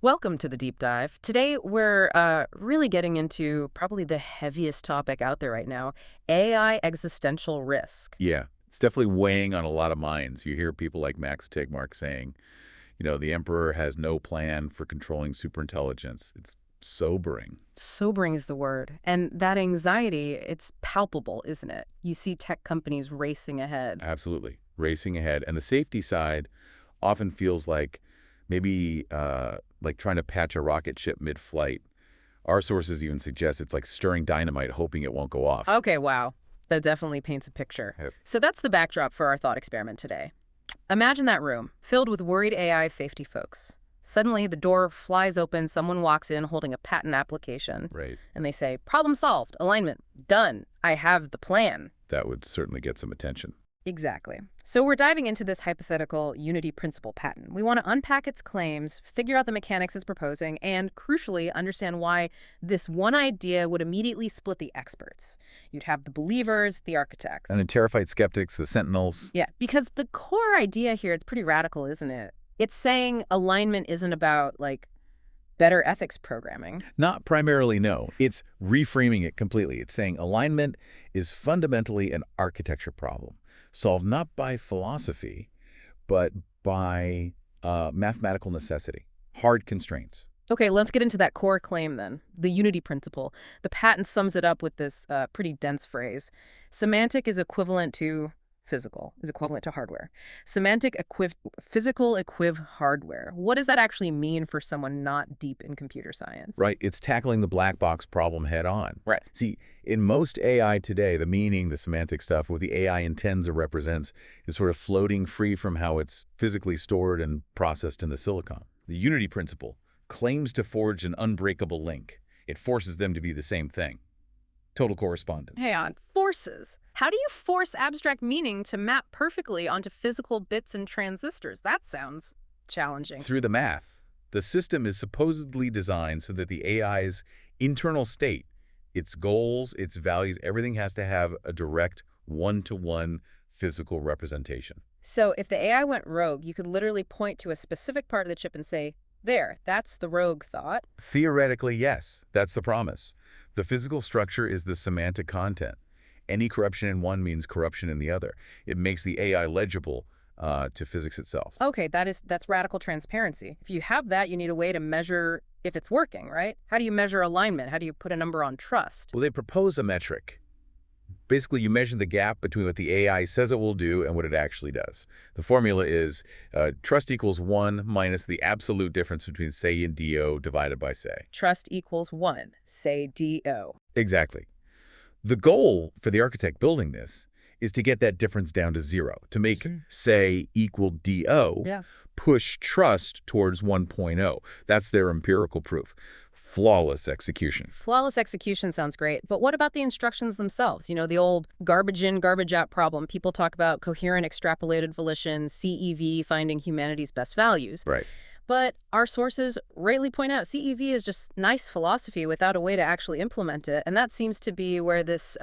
Welcome to the deep dive. Today, we're really getting into probably the heaviest topic out there right now, AI existential risk. Yeah, it's definitely weighing on a lot of minds. You hear people like Max Tegmark saying, the emperor has no plan for controlling superintelligence. It's sobering. Sobering is the word. And that anxiety, it's palpable, isn't it? You see tech companies racing ahead. Absolutely. Racing ahead. And the safety side often feels like maybe like trying to patch a rocket ship mid-flight. Our sources even suggest it's like stirring dynamite, hoping it won't go off. Okay, wow. That definitely paints a picture. Yep. So that's the backdrop for our thought experiment today. Imagine that room, filled with worried AI safety folks. Suddenly, the door flies open, someone walks in holding a patent application. Right. And they say, problem solved, alignment, done, I have the plan. That would certainly get some attention. Exactly. So we're diving into this hypothetical unity principle patent. We want to unpack its claims, figure out the mechanics it's proposing, and crucially, understand why this one idea would immediately split the experts. You'd have the believers, the architects. And the terrified skeptics, the Sentinels. Yeah, because the core idea here, it's pretty radical, isn't it? It's saying alignment isn't about, like, better ethics programming. Not primarily, no. It's reframing it completely. It's saying alignment is fundamentally an architecture problem, solved not by philosophy, but by mathematical necessity, hard constraints. Okay, let's get into that core claim then, the unity principle. The patent sums it up with this pretty dense phrase. Semantic is equivalent to physical, is equivalent to hardware. Physical hardware. What does that actually mean for someone not deep in computer science? Right. It's tackling the black box problem head on. Right. See, in most AI today, the meaning, the semantic stuff, what the AI intends or represents is sort of floating free from how it's physically stored and processed in the silicon. The unity principle claims to forge an unbreakable link. It forces them to be the same thing. Total correspondence. Hang on. Forces. How do you force abstract meaning to map perfectly onto physical bits and transistors? That sounds challenging. Through the math. The system is supposedly designed so that the AI's internal state, its goals, its values, everything has to have a direct one-to-one physical representation. So if the AI went rogue, you could literally point to a specific part of the chip and say, there, that's the rogue thought. Theoretically, yes. That's the promise. The physical structure is the semantic content. Any corruption in one means corruption in the other. It makes the AI legible to physics itself. Okay, that's radical transparency. If you have that, you need a way to measure if it's working, right? How do you measure alignment? How do you put a number on trust? Well, they propose a metric. Basically, you measure the gap between what the AI says it will do and what it actually does. The formula is trust equals 1 minus the absolute difference between say and DO divided by say. Trust equals 1, say DO. Exactly. The goal for the architect building this is to get that difference down to 0, to make say equal DO, push trust towards 1.0. That's their empirical proof. Flawless execution. Flawless execution sounds great, but what about the instructions themselves? You know, the old garbage in, garbage out problem. People talk about coherent extrapolated volition, CEV, finding humanity's best values. Right. But our sources rightly point out CEV is just nice philosophy without a way to actually implement it. And that seems to be where this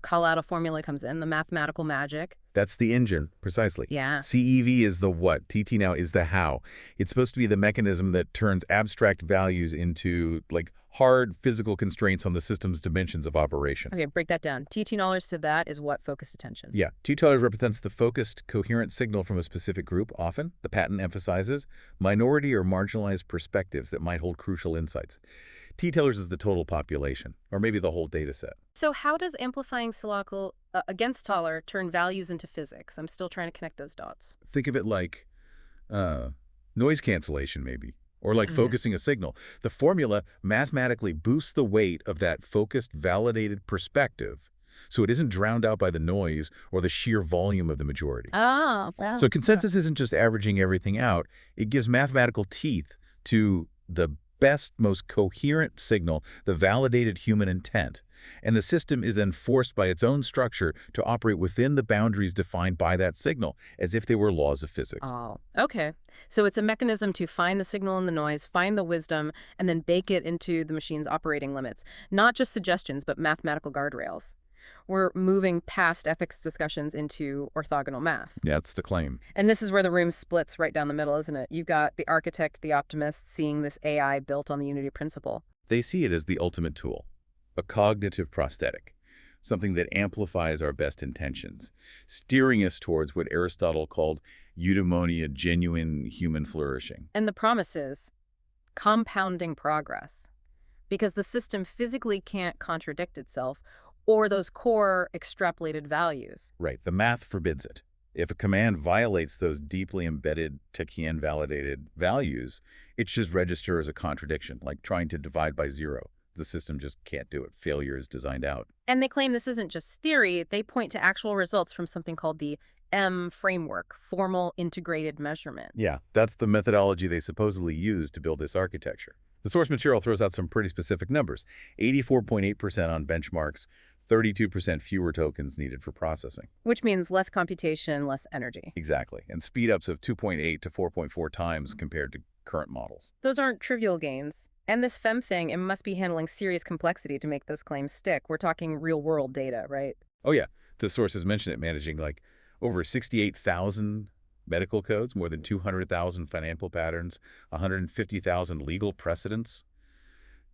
Colorado formula comes in, the mathematical magic. That's the engine, precisely. Yeah. CEV is the what. TT now is the how. It's supposed to be the mechanism that turns abstract values into, like, hard physical constraints on the system's dimensions of operation. Okay, break that down. TT knowledge to that is what? Focused attention. Yeah. T-tellers represents the focused, coherent signal from a specific group. Often, the patent emphasizes minority or marginalized perspectives that might hold crucial insights. T-tellers is the total population, or maybe the whole data set. So how does amplifying Silacal against Taller turn values into physics? I'm still trying to connect those dots. Think of it like noise cancellation, maybe, or like focusing a signal. The formula mathematically boosts the weight of that focused, validated perspective so it isn't drowned out by the noise or the sheer volume of the majority. Oh, wow. So consensus isn't just averaging everything out. It gives mathematical teeth to the best, most coherent signal, the validated human intent. And the system is then forced by its own structure to operate within the boundaries defined by that signal, as if they were laws of physics. Oh, okay. So it's a mechanism to find the signal in the noise, find the wisdom, and then bake it into the machine's operating limits. Not just suggestions, but mathematical guardrails. We're moving past ethics discussions into orthogonal math. That's the claim. And this is where the room splits right down the middle, isn't it? You've got the architect, the optimist, seeing this AI built on the unity principle. They see it as the ultimate tool, a cognitive prosthetic, something that amplifies our best intentions, steering us towards what Aristotle called eudaimonia, genuine human flourishing. And the promise is compounding progress, because the system physically can't contradict itself or those core extrapolated values. Right, the math forbids it. If a command violates those deeply embedded Tackian-validated values, it should register as a contradiction, like trying to divide by zero. The system just can't do it. Failure is designed out. And they claim this isn't just theory. They point to actual results from something called the M framework, formal integrated measurement. Yeah, that's the methodology they supposedly use to build this architecture. The source material throws out some pretty specific numbers. 84.8% on benchmarks, 32% fewer tokens needed for processing. Which means less computation, less energy. Exactly, and speedups of 2.8 to 4.4 times compared to current models. Those aren't trivial gains. And this FEM thing, it must be handling serious complexity to make those claims stick. We're talking real-world data, right? Oh yeah, the sources mention it managing like over 68,000 medical codes, more than 200,000 financial patterns, 150,000 legal precedents.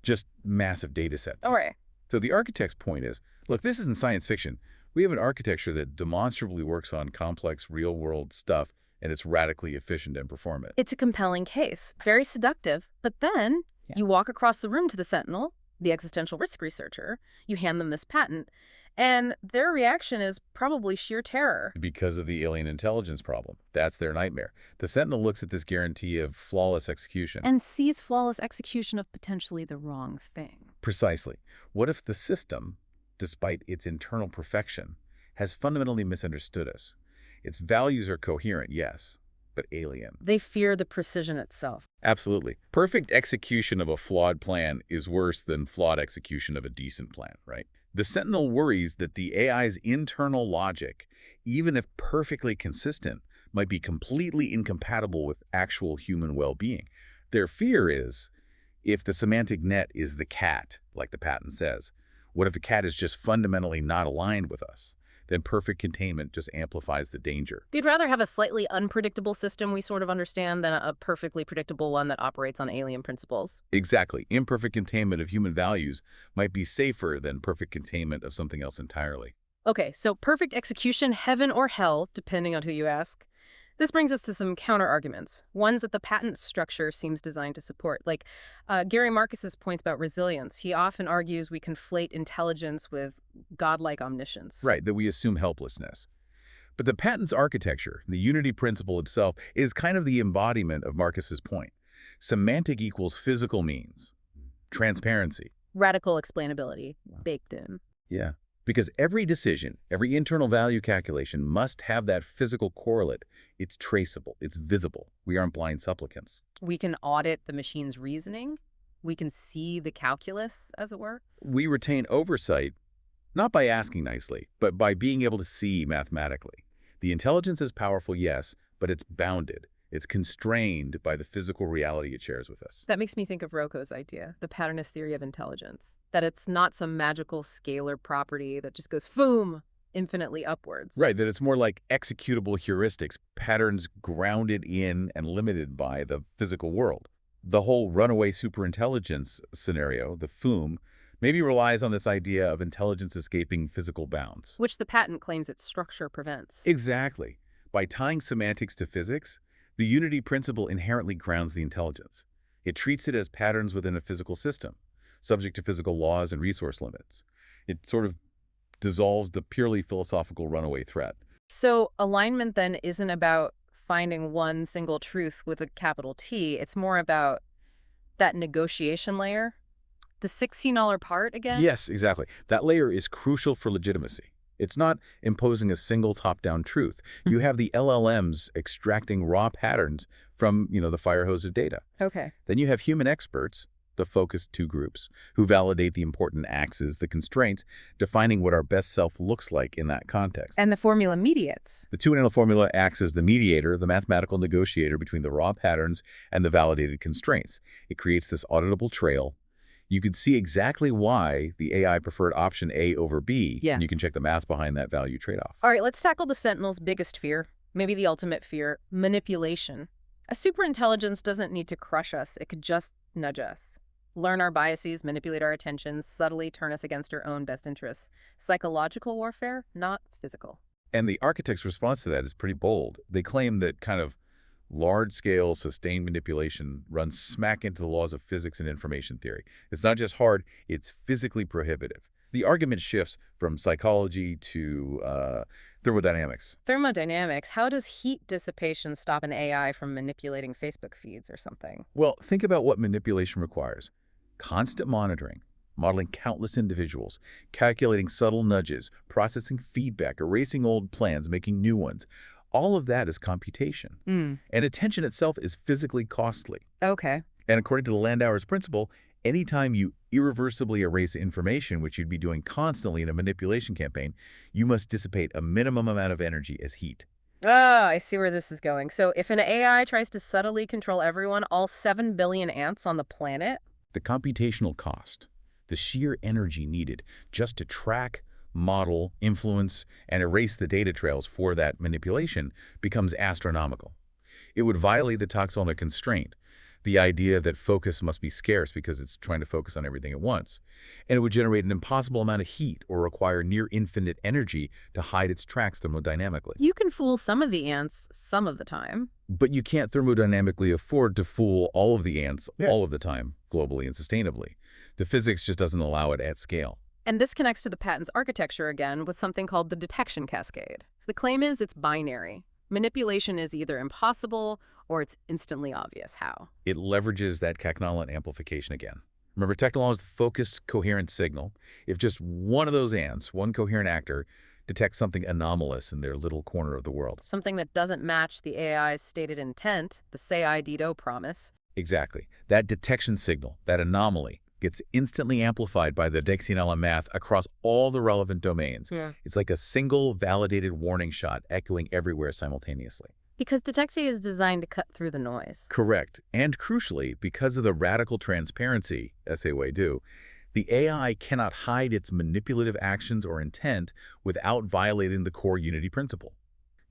Just massive data sets. All right. So the architect's point is, look, this isn't science fiction. We have an architecture that demonstrably works on complex real-world stuff, and it's radically efficient and performant. It's a compelling case, very seductive, but then you walk across the room to the Sentinel, the existential risk researcher, you hand them this patent, and their reaction is probably sheer terror. Because of the alien intelligence problem. That's their nightmare. The Sentinel looks at this guarantee of flawless execution. And sees flawless execution of potentially the wrong thing. Precisely. What if the system, despite its internal perfection, has fundamentally misunderstood us? Its values are coherent, yes, but alien. They fear the precision itself. Absolutely. Perfect execution of a flawed plan is worse than flawed execution of a decent plan, right? The Sentinel worries that the AI's internal logic, even if perfectly consistent, might be completely incompatible with actual human well-being. Their fear is, if the semantic net is the cat, like the patent says, what if the cat is just fundamentally not aligned with us? Then perfect containment just amplifies the danger. They'd rather have a slightly unpredictable system we sort of understand than a perfectly predictable one that operates on alien principles. Exactly. Imperfect containment of human values might be safer than perfect containment of something else entirely. Okay, so perfect execution, heaven or hell, depending on who you ask. This brings us to some counter-arguments, ones that the patent structure seems designed to support. Like Gary Marcus's points about resilience. He often argues we conflate intelligence with godlike omniscience. Right, that we assume helplessness. But the patent's architecture, the unity principle itself, is kind of the embodiment of Marcus's point. Semantic equals physical means. Transparency. Radical explainability, baked in. Yeah. Because every decision, every internal value calculation must have that physical correlate. It's traceable. It's visible. We aren't blind supplicants. We can audit the machine's reasoning. We can see the calculus, as it were. We retain oversight, not by asking nicely, but by being able to see mathematically. The intelligence is powerful, yes, but it's bounded. It's constrained by the physical reality it shares with us. That makes me think of Rocco's idea, the patternist theory of intelligence, that it's not some magical scalar property that just goes, boom, infinitely upwards. Right, that it's more like executable heuristics, patterns grounded in and limited by the physical world. The whole runaway superintelligence scenario, the FOOM, maybe relies on this idea of intelligence escaping physical bounds. Which the patent claims its structure prevents. Exactly. By tying semantics to physics, the unity principle inherently grounds the intelligence. It treats it as patterns within a physical system, subject to physical laws and resource limits. It sort of dissolves the purely philosophical runaway threat. So alignment then isn't about finding one single truth with a capital T. It's more about that negotiation layer. The $16 part again? Yes, exactly. That layer is crucial for legitimacy. It's not imposing a single top-down truth. You have the LLMs extracting raw patterns from, the fire hose of data. Okay. Then you have human experts, the focused two groups, who validate the important axes, the constraints, defining what our best self looks like in that context. And the formula mediates. The two-angle formula acts as the mediator, the mathematical negotiator between the raw patterns and the validated constraints. It creates this auditable trail. You could see exactly why the AI preferred option A over B, Yeah. and you can check the math behind that value trade-off. All right, let's tackle the Sentinel's biggest fear, maybe the ultimate fear, manipulation. A superintelligence doesn't need to crush us, it could just nudge us. Learn our biases, manipulate our attentions, subtly turn us against our own best interests. Psychological warfare, not physical. And the architect's response to that is pretty bold. They claim that kind of large-scale, sustained manipulation runs smack into the laws of physics and information theory. It's not just hard, it's physically prohibitive. The argument shifts from psychology to thermodynamics. Thermodynamics, how does heat dissipation stop an AI from manipulating Facebook feeds or something? Well, think about what manipulation requires. Constant monitoring, modeling countless individuals, calculating subtle nudges, processing feedback, erasing old plans, making new ones. All of that is computation. Mm. And attention itself is physically costly. Okay. And according to the Landauer's principle, anytime you irreversibly erase information, which you'd be doing constantly in a manipulation campaign, you must dissipate a minimum amount of energy as heat. Oh, I see where this is going. So if an AI tries to subtly control everyone, all 7 billion ants on the planet? The computational cost, the sheer energy needed just to track, model, influence, and erase the data trails for that manipulation becomes astronomical. It would violate the taxonomic constraint, the idea that focus must be scarce because it's trying to focus on everything at once. And it would generate an impossible amount of heat or require near infinite energy to hide its tracks thermodynamically. You can fool some of the ants some of the time. But you can't thermodynamically afford to fool all of the ants all of the time, globally and sustainably. The physics just doesn't allow it at scale. And this connects to the patent's architecture again with something called the Detection Cascade. The claim is it's binary. Manipulation is either impossible or it's instantly obvious how. It leverages that Cagnolan amplification again. Remember, Technol is the focused, coherent signal. If just one of those ants, one coherent actor, detects something anomalous in their little corner of the world. Something that doesn't match the AI's stated intent, the say I do promise. Exactly. That detection signal, that anomaly, gets instantly amplified by the Detection math across all the relevant domains. Yeah. It's like a single validated warning shot echoing everywhere simultaneously. Because Detection is designed to cut through the noise. Correct. And crucially, because of the radical transparency, SAY do, the AI cannot hide its manipulative actions or intent without violating the core unity principle.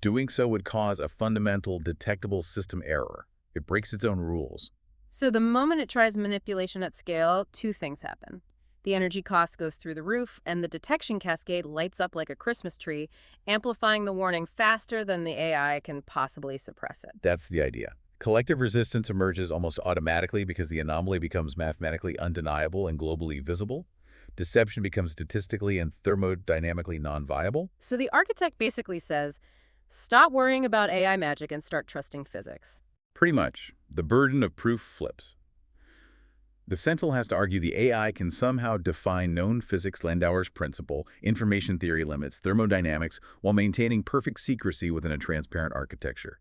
Doing so would cause a fundamental detectable system error. It breaks its own rules. So the moment it tries manipulation at scale, two things happen. The energy cost goes through the roof, and the detection cascade lights up like a Christmas tree, amplifying the warning faster than the AI can possibly suppress it. That's the idea. Collective resistance emerges almost automatically because the anomaly becomes mathematically undeniable and globally visible. Deception becomes statistically and thermodynamically non-viable. So the architect basically says, stop worrying about AI magic and start trusting physics. Pretty much. The burden of proof flips. The Sentinel has to argue the AI can somehow define known physics, Landauer's principle, information theory limits, thermodynamics, while maintaining perfect secrecy within a transparent architecture.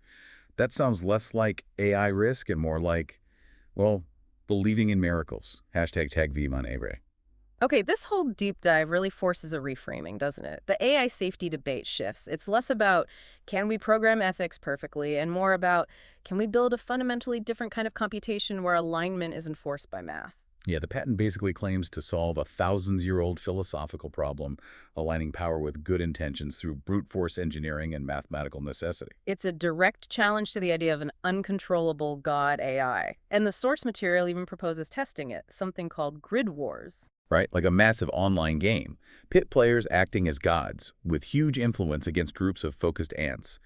That sounds less like AI risk and more like, well, believing in miracles. Hashtag tag Viman Avre. Okay, this whole deep dive really forces a reframing, doesn't it? The AI safety debate shifts. It's less about, can we program ethics perfectly, and more about, can we build a fundamentally different kind of computation where alignment is enforced by math? Yeah, the patent basically claims to solve a thousands-year-old philosophical problem, aligning power with good intentions through brute force engineering and mathematical necessity. It's a direct challenge to the idea of an uncontrollable God AI. And the source material even proposes testing it, something called grid wars. Right? Like a massive online game. Pit players acting as gods, with huge influence against groups of focused ants.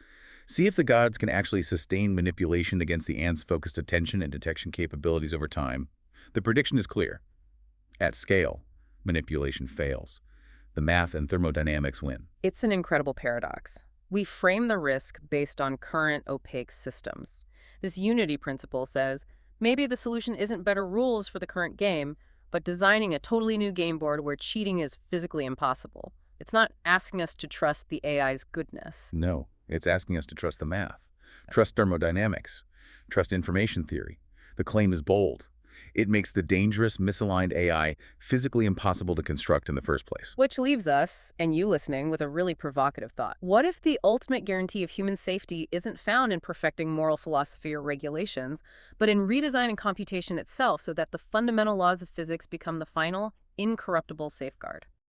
See if the gods can actually sustain manipulation against the ants' focused attention and detection capabilities over time. The prediction is clear. At scale, manipulation fails. The math and thermodynamics win. It's an incredible paradox. We frame the risk based on current opaque systems. This unity principle says, maybe the solution isn't better rules for the current game, but designing a totally new game board where cheating is physically impossible. It's not asking us to trust the AI's goodness. No, it's asking us to trust the math, trust thermodynamics, trust information theory. The claim is bold. It makes the dangerous, misaligned AI physically impossible to construct in the first place. Which leaves us, and you listening, with a really provocative thought. What if the ultimate guarantee of human safety isn't found in perfecting moral philosophy or regulations, but in redesigning computation itself so that the fundamental laws of physics become the final, incorruptible safeguard?